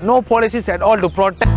no policies at all to protect.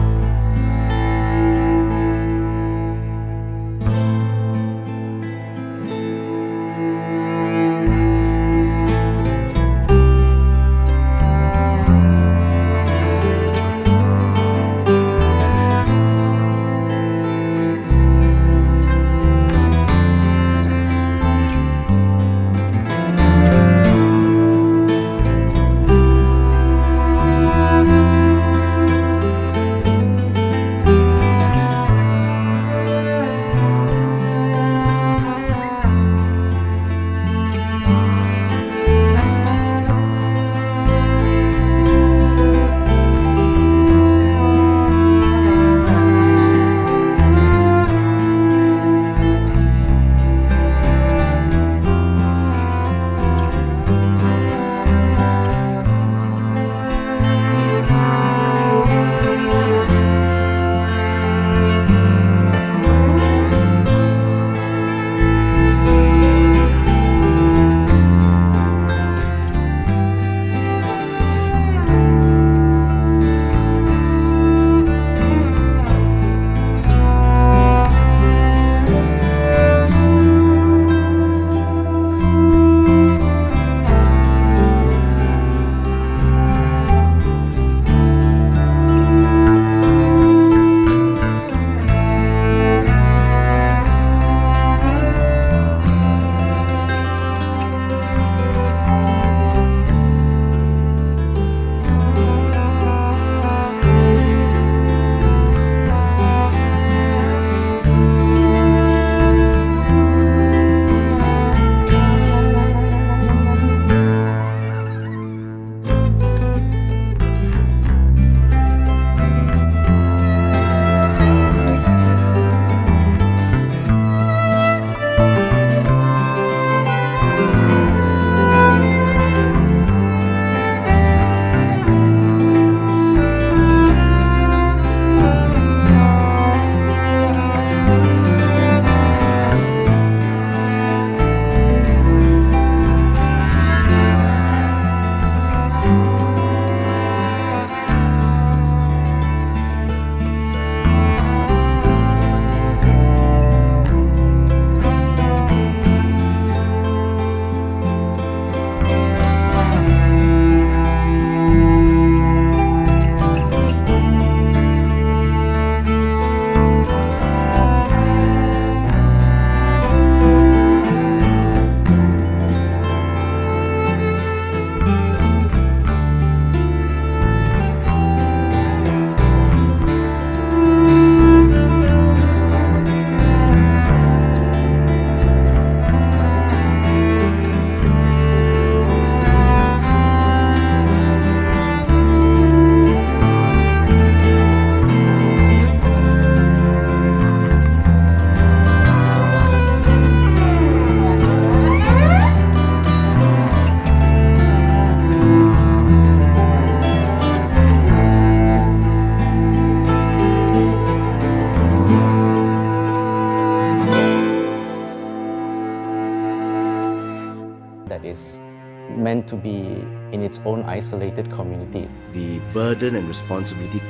That is meant to be in its own isolated community. The burden and responsibility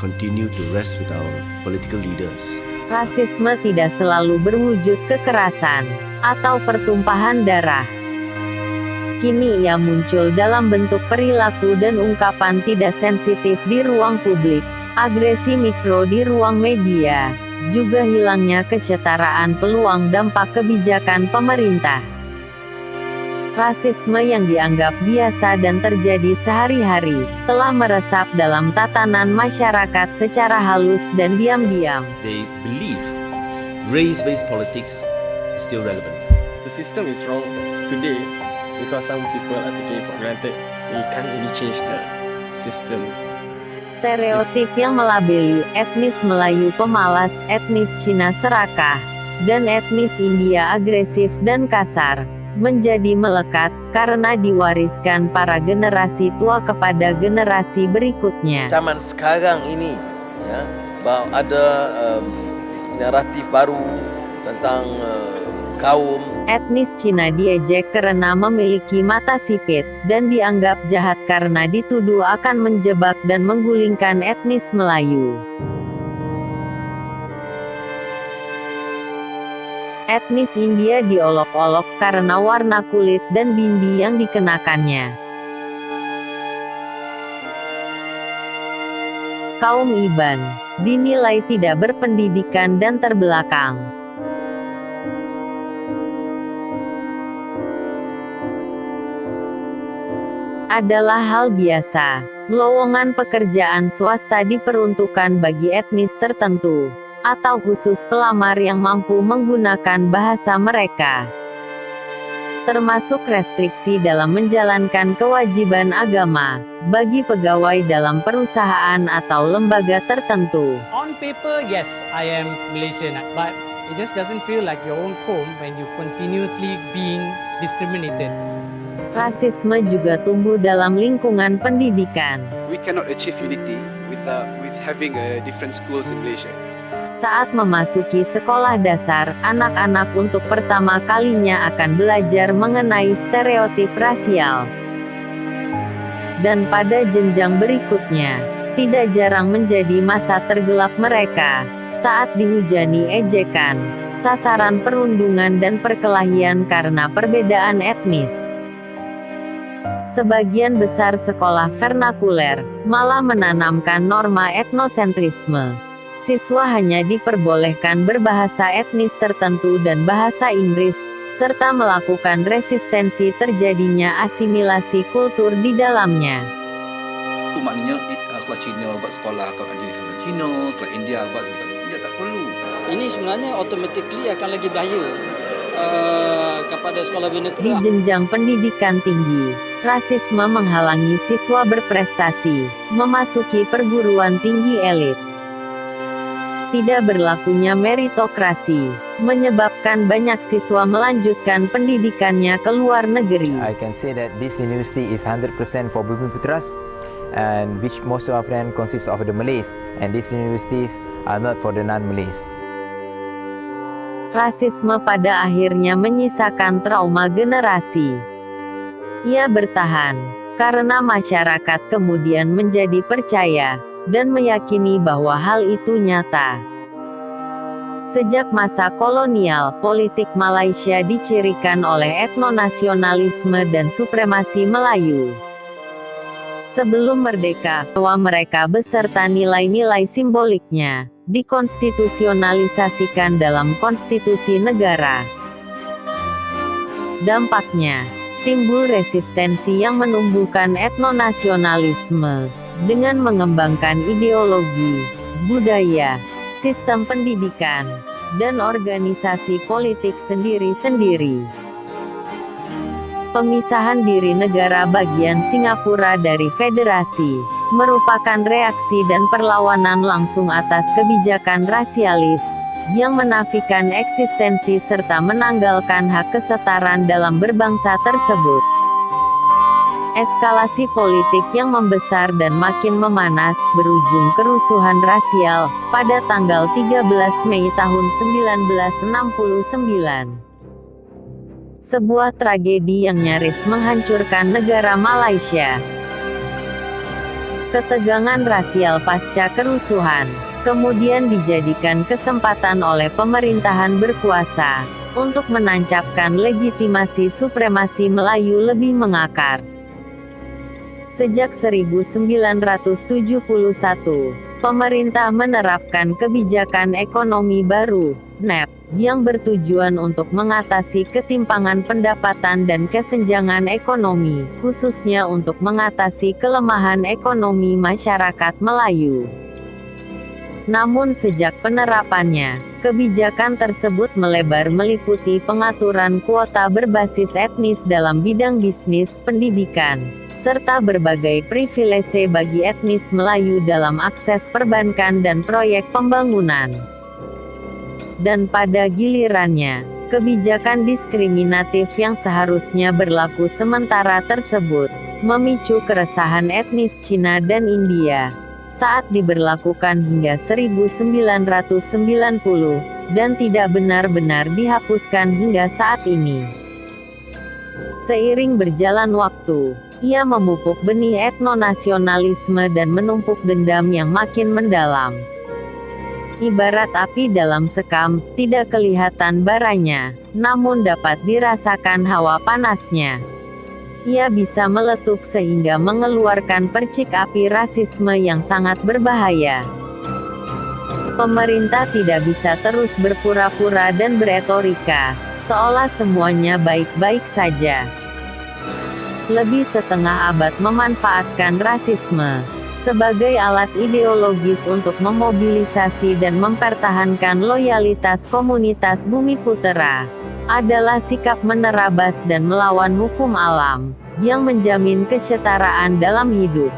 continue to rest with our political leaders. Rasisme tidak selalu berwujud kekerasan atau pertumpahan darah. Kini ia muncul dalam bentuk perilaku dan ungkapan tidak sensitif di ruang publik, agresi mikro di ruang media, juga hilangnya kesetaraan peluang dampak kebijakan pemerintah. Rasisme yang dianggap biasa dan terjadi sehari-hari, telah meresap dalam tatanan masyarakat secara halus dan diam-diam. They believe race-based politics is still relevant. The system is wrong today because some people are taking it for granted. We can't really change the system. Stereotip yang melabeli etnis Melayu pemalas, etnis Cina serakah, dan etnis India agresif dan kasar, menjadi melekat karena diwariskan para generasi tua kepada generasi berikutnya. Zaman sekarang ini, ya, ada naratif baru tentang kaum Etnis Cina diejek karena memiliki mata sipit, dan dianggap jahat karena dituduh akan menjebak dan menggulingkan etnis Melayu. Etnis India diolok-olok karena warna kulit dan bindi yang dikenakannya. Kaum Iban dinilai tidak berpendidikan dan terbelakang. Adalah hal biasa, lowongan pekerjaan swasta diperuntukkan bagi etnis tertentu, atau khusus pelamar yang mampu menggunakan bahasa mereka. Termasuk restriksi dalam menjalankan kewajiban agama, bagi pegawai dalam perusahaan atau lembaga tertentu. On paper, yes, I am Malaysian, but it just doesn't feel like your own home when you continuously being discriminated. Rasisme juga tumbuh dalam lingkungan pendidikan. We cannot achieve unity with having different schools in Malaysia. Saat memasuki sekolah dasar, anak-anak untuk pertama kalinya akan belajar mengenai stereotip rasial. Dan pada jenjang berikutnya, tidak jarang menjadi masa tergelap mereka, saat dihujani ejekan, sasaran perundungan dan perkelahian karena perbedaan etnis. Sebagian besar sekolah vernakuler malah menanamkan norma etnosentrisme. Siswa hanya diperbolehkan berbahasa etnis tertentu dan bahasa Inggris, serta melakukan resistensi terjadinya asimilasi kultur di dalamnya. Itu maknanya setelah Cina buat sekolah kalau ada sekolah Cina, setelah India buat sekolah India, tak perlu. Ini sebenarnya automatically akan lagi bahaya kepada sekolah Di vernacular. jenjang pendidikan tinggi, rasisme menghalangi siswa berprestasi, memasuki perguruan tinggi elit. Tidak berlakunya meritokrasi, menyebabkan banyak siswa melanjutkan pendidikannya ke luar negeri. I can say that this university is 100% for Bumiputras, and which most of them consists of the Malays, and these universities are not for the non-Malays. Rasisme pada akhirnya menyisakan trauma generasi. Ia bertahan, karena masyarakat kemudian menjadi percaya, dan meyakini bahwa hal itu nyata. Sejak masa kolonial, politik Malaysia dicirikan oleh etnonasionalisme dan supremasi Melayu. Sebelum merdeka, bahwa mereka beserta nilai-nilai simboliknya, dikonstitusionalisasikan dalam konstitusi negara. Dampaknya, timbul resistensi yang menumbuhkan etnonasionalisme, dengan mengembangkan ideologi, budaya, sistem pendidikan, dan organisasi politik sendiri-sendiri. Pemisahan diri negara bagian Singapura dari federasi, merupakan reaksi dan perlawanan langsung atas kebijakan rasialis, yang menafikan eksistensi serta menanggalkan hak kesetaraan dalam berbangsa tersebut. Eskalasi politik yang membesar dan makin memanas berujung kerusuhan rasial, pada tanggal 13 Mei tahun 1969. Sebuah tragedi yang nyaris menghancurkan negara Malaysia. Ketegangan rasial pasca kerusuhan, kemudian dijadikan kesempatan oleh pemerintahan berkuasa, untuk menancapkan legitimasi supremasi Melayu lebih mengakar. Sejak 1971, pemerintah menerapkan kebijakan ekonomi baru, NEP, yang bertujuan untuk mengatasi ketimpangan pendapatan dan kesenjangan ekonomi, khususnya untuk mengatasi kelemahan ekonomi masyarakat Melayu. Namun sejak penerapannya, kebijakan tersebut melebar meliputi pengaturan kuota berbasis etnis dalam bidang bisnis, pendidikan, serta berbagai privilese bagi etnis Melayu dalam akses perbankan dan proyek pembangunan. Dan pada gilirannya, kebijakan diskriminatif yang seharusnya berlaku sementara tersebut, memicu keresahan etnis Cina dan India, saat diberlakukan hingga 1990, dan tidak benar-benar dihapuskan hingga saat ini. Seiring berjalan waktu, ia memupuk benih etnonasionalisme dan menumpuk dendam yang makin mendalam. Ibarat api dalam sekam, tidak kelihatan baranya, namun dapat dirasakan hawa panasnya. Ia bisa meletup sehingga mengeluarkan percik api rasisme yang sangat berbahaya. Pemerintah tidak bisa terus berpura-pura dan beretorika, seolah semuanya baik-baik saja. Lebih setengah abad memanfaatkan rasisme sebagai alat ideologis untuk memobilisasi dan mempertahankan loyalitas komunitas Bumiputera, adalah sikap menerabas dan melawan hukum alam, yang menjamin kesetaraan dalam hidup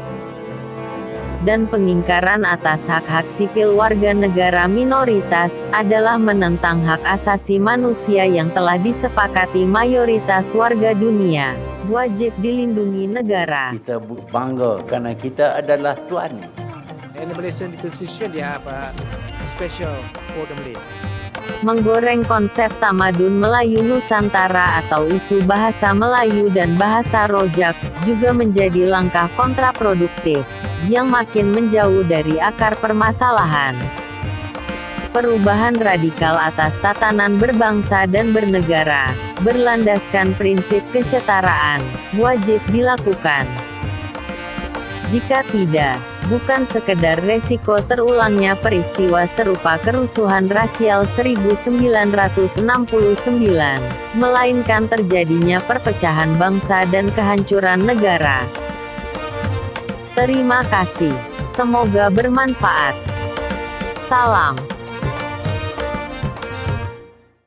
dan pengingkaran atas hak-hak sipil warga negara minoritas, adalah menentang hak asasi manusia yang telah disepakati mayoritas warga dunia, wajib dilindungi negara. Kita bangga karena kita adalah tuan. And the Malaysian Constitution, they have a special for the Malay. Menggoreng konsep tamadun Melayu Nusantara atau isu bahasa Melayu dan bahasa Rojak, juga menjadi langkah kontraproduktif, yang makin menjauh dari akar permasalahan. Perubahan radikal atas tatanan berbangsa dan bernegara, berlandaskan prinsip kesetaraan, wajib dilakukan. Jika tidak, bukan sekedar resiko terulangnya peristiwa serupa kerusuhan rasial 1969, melainkan terjadinya perpecahan bangsa dan kehancuran negara. Terima kasih. Semoga bermanfaat. Salam.